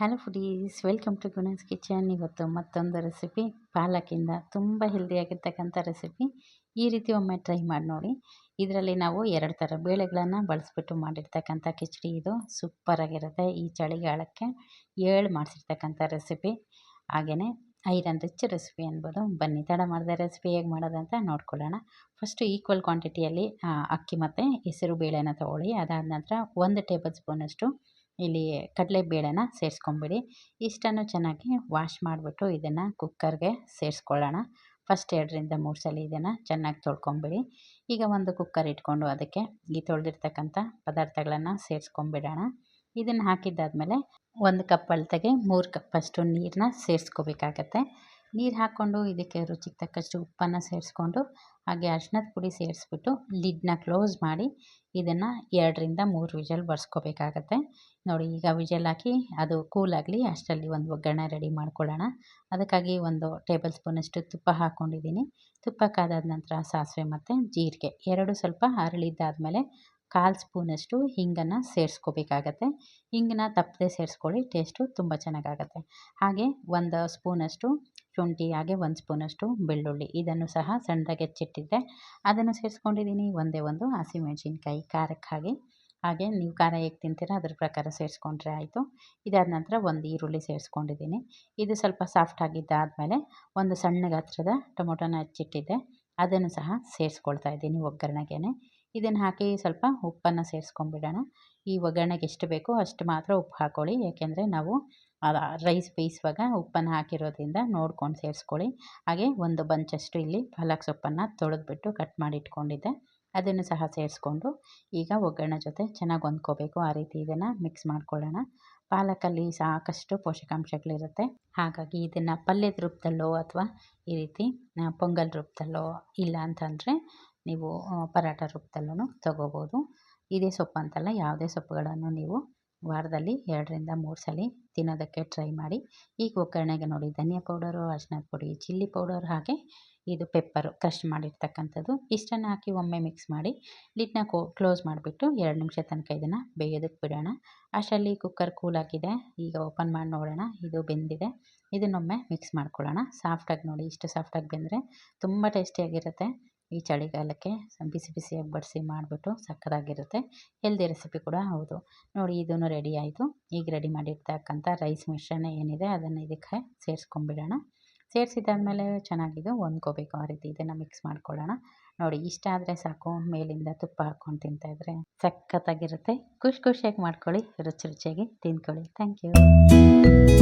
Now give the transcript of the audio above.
Hello foodies, welcome to Gunas kitchen. ಇವತ್ತು ಮತ್ತೊಂದು recipe ಪಾಲಕಿಂದ ತುಂಬ ಹೆಲ್ದಿಯಾಗಿರ್ತಕ್ಕಂಥ ರೆಸಿಪಿ. ಈ ರೀತಿ ಒಮ್ಮೆ ಟ್ರೈ ಮಾಡಿ ನೋಡಿ. ಇದರಲ್ಲಿ ನಾವು 2 ಥರ ಬೇಳೆಗಳನ್ನು ಬಳಸ್ಬಿಟ್ಟು ಮಾಡಿರ್ತಕ್ಕಂಥ ಕಿಚಡಿ. ಇದು ಸೂಪರಾಗಿರುತ್ತೆ. ಈ ಚಳಿಗಾಲಕ್ಕೆ ಏಳು ಮಾಡಿಸಿರ್ತಕ್ಕಂಥ ರೆಸಿಪಿ. ಹಾಗೆಯೇ ಐರನ್ ರಿಚ್ ರೆಸಿಪಿ ಅನ್ಬೋದು. ಬನ್ನಿ ತಡ ಮಾಡಿದೆ ರೆಸಿಪಿ ಹೇಗೆ ಮಾಡೋದಂತ ನೋಡ್ಕೊಳ್ಳೋಣ. ಫಸ್ಟು ಈಕ್ವಲ್ ಕ್ವಾಂಟಿಟಿಯಲ್ಲಿ ಅಕ್ಕಿ ಮತ್ತು ಹೆಸರು ಬೇಳೆನ ತೊಗೊಳ್ಳಿ. ಅದಾದ ನಂತರ 1 ಟೇಬಲ್ ಸ್ಪೂನಷ್ಟು ಇಲ್ಲಿ ಕಡಲೆಬೇಳೆನ ಸೇರಿಸ್ಕೊಂಬಿಡಿ. ಇಷ್ಟನ್ನು ಚೆನ್ನಾಗಿ ವಾಶ್ ಮಾಡಿಬಿಟ್ಟು ಇದನ್ನು ಕುಕ್ಕರ್ಗೆ ಸೇರಿಸ್ಕೊಳ್ಳೋಣ. ಫಸ್ಟ್ 2ರಿಂದ 3 ಸಲ ಇದನ್ನು ಚೆನ್ನಾಗಿ ತೊಳ್ಕೊಂಬಿಡಿ. ಈಗ ಒಂದು ಕುಕ್ಕರ್ ಇಟ್ಕೊಂಡು ಅದಕ್ಕೆ ಈ ತೊಳೆದಿರ್ತಕ್ಕಂಥ ಪದಾರ್ಥಗಳನ್ನು ಸೇರಿಸ್ಕೊಂಬಿಡೋಣ. ಇದನ್ನು ಹಾಕಿದ್ದಾದಮೇಲೆ 1 ಕಪ್ ಅಳತೆಗೆ 3 ಕಪ್ಪಷ್ಟು ನೀರನ್ನ ಸೇರಿಸ್ಕೋಬೇಕಾಗತ್ತೆ. ನೀರು ಹಾಕ್ಕೊಂಡು ಇದಕ್ಕೆ ರುಚಿಗೆ ತಕ್ಕಷ್ಟು ಉಪ್ಪನ್ನು ಸೇರಿಸ್ಕೊಂಡು ಹಾಗೆ ಅರಿಶಿಣದ ಪುಡಿ ಸೇರಿಸ್ಬಿಟ್ಟು ಲಿಡ್ನ ಕ್ಲೋಸ್ ಮಾಡಿ ಇದನ್ನು 2ರಿಂದ 3 ವಿಷಲ್ ಬರ್ಸ್ಕೋಬೇಕಾಗತ್ತೆ. ನೋಡಿ, ಈಗ ವಿಷಲ್ ಹಾಕಿ ಅದು ಕೂಲಾಗಲಿ. ಅಷ್ಟರಲ್ಲಿ ಒಂದು ಒಗ್ಗರಣೆ ರೆಡಿ ಮಾಡ್ಕೊಳ್ಳೋಣ. ಅದಕ್ಕಾಗಿ 1 ಟೇಬಲ್ ಸ್ಪೂನಷ್ಟು ತುಪ್ಪ ಹಾಕ್ಕೊಂಡಿದ್ದೀನಿ. ತುಪ್ಪ ಕಾದಾದ ನಂತರ ಸಾಸಿವೆ ಮತ್ತು ಜೀರಿಗೆ ಎರಡು ಸ್ವಲ್ಪ ಅರಳಿದ್ದಾದಮೇಲೆ 1/4 ಸ್ಪೂನಷ್ಟು ಹಿಂಗನ್ನು ಸೇರಿಸ್ಕೋಬೇಕಾಗತ್ತೆ. ಹಿಂಗನ್ನ ತಪ್ಪದೆ ಸೇರಿಸ್ಕೊಳ್ಳಿ, ಟೇಸ್ಟು ತುಂಬ ಚೆನ್ನಾಗಾಗತ್ತೆ. ಹಾಗೆ 1 ಸ್ಪೂನಷ್ಟು ಶುಂಠಿ, ಹಾಗೆ 1 ಸ್ಪೂನಷ್ಟು ಬೆಳ್ಳುಳ್ಳಿ, ಇದನ್ನು ಸಹ ಸಣ್ಣದಾಗಿ ಹೆಚ್ಚಿಟ್ಟಿದ್ದೆ, ಅದನ್ನು ಸೇರಿಸ್ಕೊಂಡಿದ್ದೀನಿ. ಒಂದೇ ಒಂದು ಹಸಿಮೆಣಸಿನ್ಕಾಯಿ ಖಾರಕ್ಕಾಗಿ. ಹಾಗೆ ನೀವು ಖಾರ ಹೇಗೆ ತಿಂತೀರಾ ಅದ್ರ ಪ್ರಕಾರ ಸೇರಿಸ್ಕೊಂಡ್ರೆ ಆಯಿತು. ಇದಾದ ನಂತರ 1 ಈರುಳ್ಳಿ ಸೇರಿಸ್ಕೊಂಡಿದ್ದೀನಿ. ಇದು ಸ್ವಲ್ಪ ಸಾಫ್ಟ್ ಆಗಿದ್ದಾದಮೇಲೆ 1 ಸಣ್ಣ ಗಾತ್ರದ ಟೊಮೊಟೊನ ಹೆಚ್ಚಿಟ್ಟಿದ್ದೆ, ಅದನ್ನು ಸಹ ಸೇರಿಸ್ಕೊಳ್ತಾ ಇದ್ದೀನಿ ಒಗ್ಗರಣೆಗೆ. ಇದನ್ನು ಹಾಕಿ ಸ್ವಲ್ಪ ಉಪ್ಪನ್ನು ಸೇರಿಸ್ಕೊಂಬಿಡೋಣ. ಈ ಒಗ್ಗರಣೆಗೆ ಎಷ್ಟು ಬೇಕೋ ಅಷ್ಟು ಮಾತ್ರ ಉಪ್ಪು ಹಾಕ್ಕೊಳ್ಳಿ, ಏಕೆಂದರೆ ನಾವು ರೈಸ್ ಬೇಯಿಸುವಾಗ ಉಪ್ಪನ್ನು ಹಾಕಿರೋದ್ರಿಂದ ನೋಡ್ಕೊಂಡು ಸೇರಿಸ್ಕೊಳ್ಳಿ. ಹಾಗೆ 1 ಬಂಚಷ್ಟು ಇಲ್ಲಿ ಪಾಲಕ್ ಸೊಪ್ಪನ್ನು ತೊಳೆದ್ಬಿಟ್ಟು ಕಟ್ ಮಾಡಿ ಇಟ್ಕೊಂಡಿದ್ದೆ, ಅದನ್ನು ಸಹ ಸೇರಿಸ್ಕೊಂಡು ಈಗ ಒಗ್ಗರಣೆ ಜೊತೆ ಚೆನ್ನಾಗಿ ಹೊಂದ್ಕೋಬೇಕು. ಆ ರೀತಿ ಇದನ್ನು ಮಿಕ್ಸ್ ಮಾಡ್ಕೊಳ್ಳೋಣ. ಪಾಲಕಲ್ಲಿ ಸಾಕಷ್ಟು ಪೋಷಕಾಂಶಗಳಿರುತ್ತೆ. ಹಾಗಾಗಿ ಇದನ್ನು ಪಲ್ಯದ ರೂಪದಲ್ಲೋ ಅಥವಾ ಈ ರೀತಿ ಪೊಂಗಲ್ ರೂಪದಲ್ಲೋ, ಇಲ್ಲ ಅಂತಂದರೆ ನೀವು ಪರಾಟ ರೂಪದಲ್ಲೂ ತೊಗೋಬೋದು. ಇದೇ ಸೊಪ್ಪು ಅಂತಲ್ಲ, ಯಾವುದೇ ಸೊಪ್ಪುಗಳನ್ನು ನೀವು ವಾರದಲ್ಲಿ 2ರಿಂದ 3 ಸಲ ತಿನ್ನೋದಕ್ಕೆ ಟ್ರೈ ಮಾಡಿ. ಈಗ ಒಗ್ಗರಣೆಗೆ ನೋಡಿ, ಧನಿಯಾ ಪೌಡರು, ಅರಿಶಿಣದ ಪುಡಿ, ಚಿಲ್ಲಿ ಪೌಡರ್, ಹಾಗೆ ಇದು ಪೆಪ್ಪರು ಕ್ರಷ್ ಮಾಡಿರ್ತಕ್ಕಂಥದ್ದು, ಇಷ್ಟನ್ನು ಹಾಕಿ ಒಮ್ಮೆ ಮಿಕ್ಸ್ ಮಾಡಿ ಲಿಡ್ನ ಕ್ಲೋಸ್ ಮಾಡಿಬಿಟ್ಟು 2 ನಿಮಿಷ ತನಕ ಇದನ್ನು ಬೇಯೋದಕ್ಕೆ ಬಿಡೋಣ. ಅಷ್ಟರಲ್ಲಿ ಕುಕ್ಕರ್ ಕೂಲಾಗಿದೆ. ಈಗ ಓಪನ್ ಮಾಡಿ ನೋಡೋಣ, ಇದು ಬೆಂದಿದೆ. ಇದನ್ನೊಮ್ಮೆ ಮಿಕ್ಸ್ ಮಾಡ್ಕೊಳ್ಳೋಣ. ಸಾಫ್ಟಾಗಿ ನೋಡಿ, ಇಷ್ಟು ಸಾಫ್ಟಾಗಿ ಬೆಂದರೆ ತುಂಬ ಟೇಸ್ಟಿಯಾಗಿರುತ್ತೆ. ಈ ಚಳಿಗಾಲಕ್ಕೆ ಬಿಸಿ ಬಿಸಿಯಾಗಿ ಬಡಿಸಿ ಮಾಡಿಬಿಟ್ಟು ಸಕ್ಕತ್ತಾಗಿರುತ್ತೆ. ಹೆಲ್ದಿ ರೆಸಿಪಿ ಕೂಡ ಹೌದು. ನೋಡಿ, ಇದೂ ರೆಡಿ ಆಯಿತು. ಈಗ ರೆಡಿ ಮಾಡಿರ್ತಕ್ಕಂಥ ರೈಸ್ ಮಿಶ್ರಣ ಏನಿದೆ ಅದನ್ನು ಇದಕ್ಕೆ ಸೇರಿಸ್ಕೊಂಬಿಡೋಣ. ಸೇರಿಸಿದಾದ್ಮೇಲೆ ಚೆನ್ನಾಗಿದು ಹೊಂದ್ಕೋಬೇಕು. ಆ ರೀತಿ ಇದನ್ನು ಮಿಕ್ಸ್ ಮಾಡ್ಕೊಳ್ಳೋಣ. ನೋಡಿ, ಇಷ್ಟ ಆದರೆ ಸಾಕು. ಮೇಲಿಂದ ತುಪ್ಪ ಹಾಕ್ಕೊಂಡು ತಿಂತಾಯಿದ್ರೆ ಸಖತ್ತಾಗಿರುತ್ತೆ. ಖುಷಿಯಾಗಿ ಮಾಡ್ಕೊಳ್ಳಿ, ರುಚಿಯಾಗಿ ತಿಂದ್ಕೊಳ್ಳಿ. Thank you.